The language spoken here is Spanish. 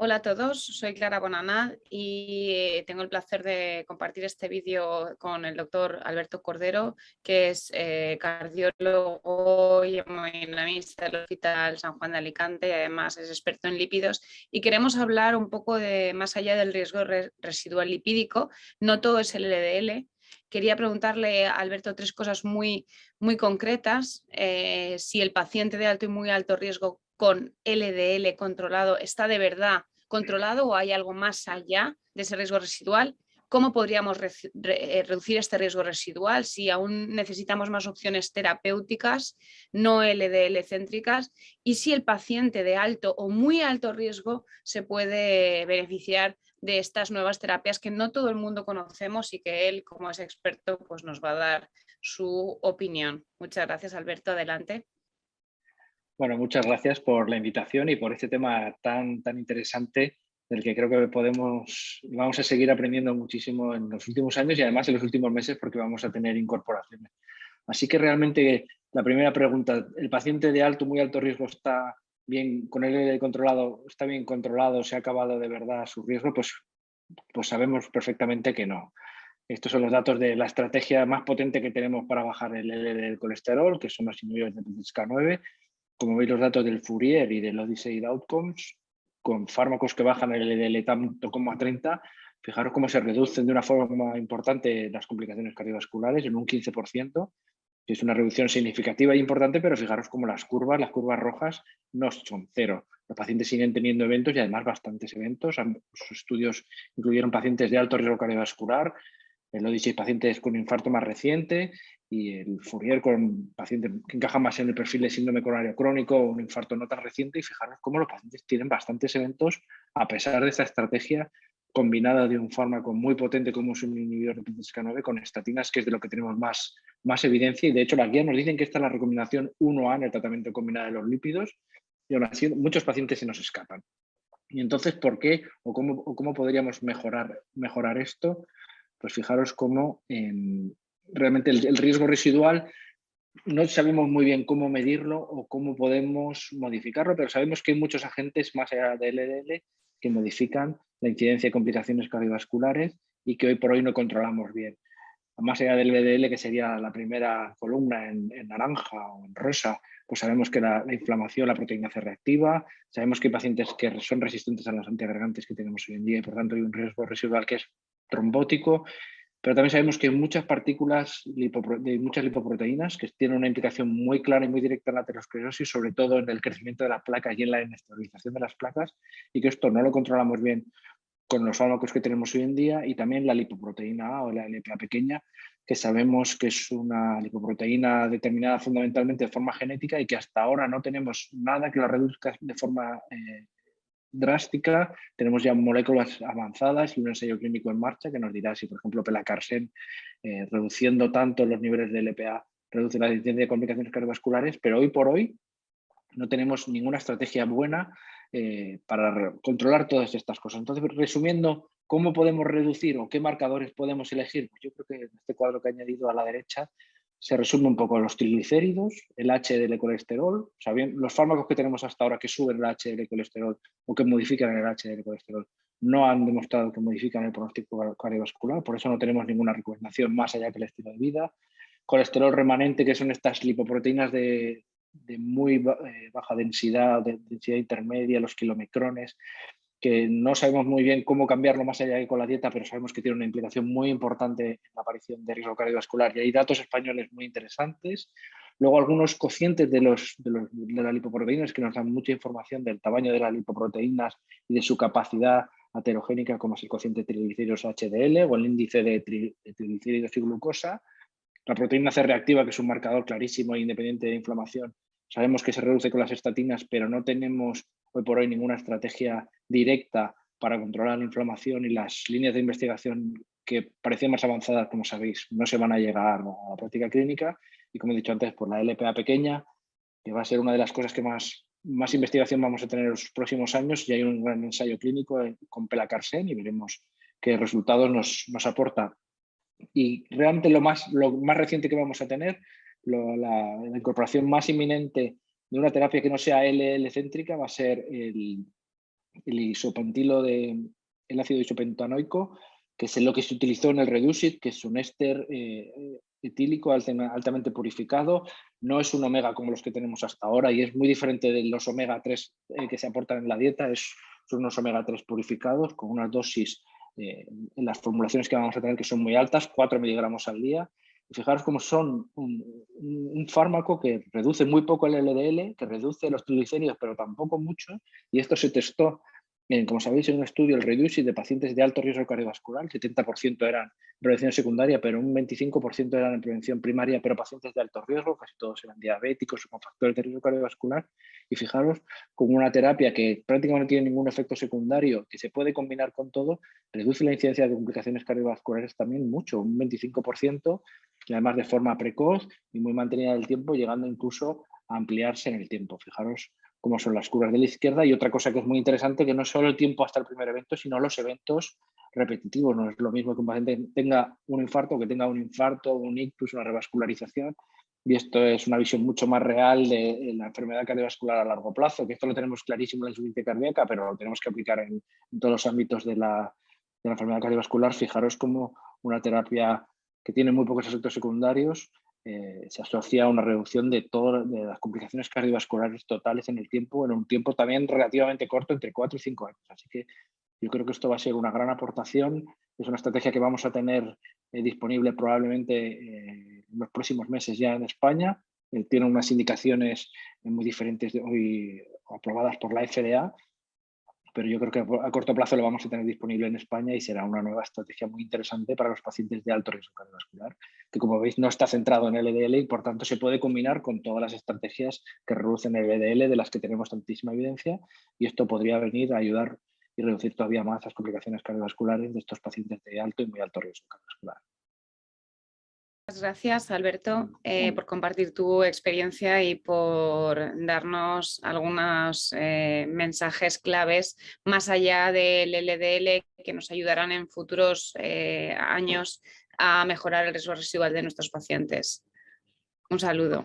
Hola a todos, soy Clara Bonanat y tengo el placer de compartir este vídeo con el doctor Alberto Cordero, que es cardiólogo y hemodinamista del Hospital San Juan de Alicante y además es experto en lípidos. Y queremos hablar un poco de más allá del riesgo residual lipídico. No todo es el LDL. Quería preguntarle a Alberto tres cosas muy concretas. Si el paciente de alto y muy alto riesgo con LDL controlado está de verdad controlado o hay algo más allá de ese riesgo residual. ¿Cómo podríamos reducir este riesgo residual si aún necesitamos más opciones terapéuticas, no LDL céntricas? Y si el paciente de alto o muy alto riesgo se puede beneficiar de estas nuevas terapias que no todo el mundo conocemos y que él, como es experto, pues nos va a dar su opinión. Muchas gracias, Alberto. Adelante. Bueno, muchas gracias por la invitación y por este tema tan interesante del que creo que vamos a seguir aprendiendo muchísimo en los últimos años y además en los últimos meses porque vamos a tener incorporaciones. Así que realmente la primera pregunta, ¿el paciente de alto, muy alto riesgo está bien con el LDL controlado, está bien controlado, se ha acabado de verdad su riesgo? Pues sabemos perfectamente que no. Estos son los datos de la estrategia más potente que tenemos para bajar el LDL del colesterol, que son los inhibidores de PCSK9. Como veis, los datos del Fourier y del Odyssey Outcomes, con fármacos que bajan el LDL tanto como a 30, fijaros cómo se reducen de una forma importante las complicaciones cardiovasculares en un 15%, que es una reducción significativa e importante, pero fijaros cómo las curvas rojas, no son cero. Los pacientes siguen teniendo eventos y además bastantes eventos. Sus estudios incluyeron pacientes de alto riesgo cardiovascular, el Odyssey pacientes con infarto más reciente y el Fourier con pacientes que encajan más en el perfil de síndrome coronario crónico o un infarto no tan reciente. Y fijaros cómo los pacientes tienen bastantes eventos a pesar de esta estrategia combinada de un fármaco muy potente como es un inhibidor de PCSK9 con estatinas, que es de lo que tenemos más evidencia. Y de hecho las guías nos dicen que esta es la recomendación 1A en el tratamiento combinado de los lípidos y aún así muchos pacientes se nos escapan. Y entonces, ¿por qué o cómo podríamos mejorar esto? Pues fijaros cómo realmente el riesgo residual no sabemos muy bien cómo medirlo o cómo podemos modificarlo, pero sabemos que hay muchos agentes más allá del LDL que modifican la incidencia de complicaciones cardiovasculares y que hoy por hoy no controlamos bien. Más allá del LDL, que sería la primera columna en naranja o en rosa, pues sabemos que la inflamación, la proteína C reactiva, sabemos que hay pacientes que son resistentes a los antiagregantes que tenemos hoy en día y por tanto hay un riesgo residual que es trombótico, pero también sabemos que hay muchas partículas de muchas lipoproteínas que tienen una implicación muy clara y muy directa en la aterosclerosis, sobre todo en el crecimiento de las placas y en la inestabilización de las placas, y que esto no lo controlamos bien con los fármacos que tenemos hoy en día, y también la lipoproteína A o la LPA pequeña, que sabemos que es una lipoproteína determinada fundamentalmente de forma genética y que hasta ahora no tenemos nada que la reduzca de forma drástica. Tenemos ya moléculas avanzadas y un ensayo clínico en marcha que nos dirá si, por ejemplo, pelacarsen, reduciendo tanto los niveles de LPA, reduce la incidencia de complicaciones cardiovasculares, pero hoy por hoy no tenemos ninguna estrategia buena para controlar todas estas cosas. Entonces, resumiendo, ¿cómo podemos reducir o qué marcadores podemos elegir? Pues yo creo que en este cuadro que he añadido a la derecha se resume un poco los triglicéridos, el HDL colesterol, o sea, bien, los fármacos que tenemos hasta ahora que suben el HDL colesterol o que modifican el HDL colesterol no han demostrado que modifican el pronóstico cardiovascular, por eso no tenemos ninguna recomendación más allá que el estilo de vida. Colesterol remanente, que son estas lipoproteínas de muy baja densidad, de densidad intermedia, los kilomicrones, que no sabemos muy bien cómo cambiarlo más allá de con la dieta, pero sabemos que tiene una implicación muy importante en la aparición de riesgo cardiovascular. Y hay datos españoles muy interesantes. Luego algunos cocientes de las lipoproteínas que nos dan mucha información del tamaño de las lipoproteínas y de su capacidad aterogénica, como es el cociente triglicéridos HDL o el índice de triglicéridos y glucosa. La proteína C reactiva, que es un marcador clarísimo e independiente de inflamación, sabemos que se reduce con las estatinas, pero no tenemos hoy por hoy ninguna estrategia directa para controlar la inflamación, y las líneas de investigación que parecían más avanzadas, como sabéis, no se van a llegar a la práctica clínica. Y como he dicho antes, por la LPA pequeña, que va a ser una de las cosas que más investigación vamos a tener en los próximos años, y hay un gran ensayo clínico con pelacarsen y veremos qué resultados nos aporta. Y realmente lo más reciente que vamos a tener, la incorporación más inminente de una terapia que no sea LL céntrica, va a ser el ácido isopentanoico, que es lo que se utilizó en el Reducit, que es un éster etílico altamente purificado. No es un omega como los que tenemos hasta ahora y es muy diferente de los omega 3 que se aportan en la dieta. Son unos omega 3 purificados con unas dosis en las formulaciones que vamos a tener que son muy altas, 4 miligramos al día. Y fijaros cómo son un fármaco que reduce muy poco el LDL, que reduce los triglicéridos, pero tampoco mucho. Y esto se testó, como sabéis, en un estudio, el Reducit, de pacientes de alto riesgo cardiovascular. El 70% eran prevención secundaria, pero un 25% eran en prevención primaria, pero pacientes de alto riesgo, casi todos eran diabéticos o con factores de riesgo cardiovascular. Y fijaros, con una terapia que prácticamente no tiene ningún efecto secundario, que se puede combinar con todo, reduce la incidencia de complicaciones cardiovasculares también mucho, un 25%, y además de forma precoz y muy mantenida en el tiempo, llegando incluso a ampliarse en el tiempo. Fijaros cómo son las curvas de la izquierda. Y otra cosa que es muy interesante, que no es solo el tiempo hasta el primer evento, sino los eventos repetitivos. No es lo mismo que un paciente tenga un infarto, que tenga un infarto, un ictus, una revascularización. Y esto es una visión mucho más real de la enfermedad cardiovascular a largo plazo, que esto lo tenemos clarísimo en la insuficiencia cardíaca, pero lo tenemos que aplicar en todos los ámbitos de la enfermedad cardiovascular. Fijaros cómo una terapia que tiene muy pocos efectos secundarios se asocia a una reducción de todas las complicaciones cardiovasculares totales en el tiempo, en un tiempo también relativamente corto, entre 4 y 5 años. Así que yo creo que esto va a ser una gran aportación. Es una estrategia que vamos a tener disponible probablemente en los próximos meses ya en España. Tiene unas indicaciones muy diferentes hoy aprobadas por la FDA, pero yo creo que a corto plazo lo vamos a tener disponible en España y será una nueva estrategia muy interesante para los pacientes de alto riesgo cardiovascular, que como veis no está centrado en el LDL y por tanto se puede combinar con todas las estrategias que reducen el LDL, de las que tenemos tantísima evidencia, y esto podría venir a ayudar y reducir todavía más las complicaciones cardiovasculares de estos pacientes de alto y muy alto riesgo cardiovascular. Muchas gracias, Alberto, por compartir tu experiencia y por darnos algunos mensajes claves más allá del LDL que nos ayudarán en futuros años a mejorar el riesgo residual de nuestros pacientes. Un saludo.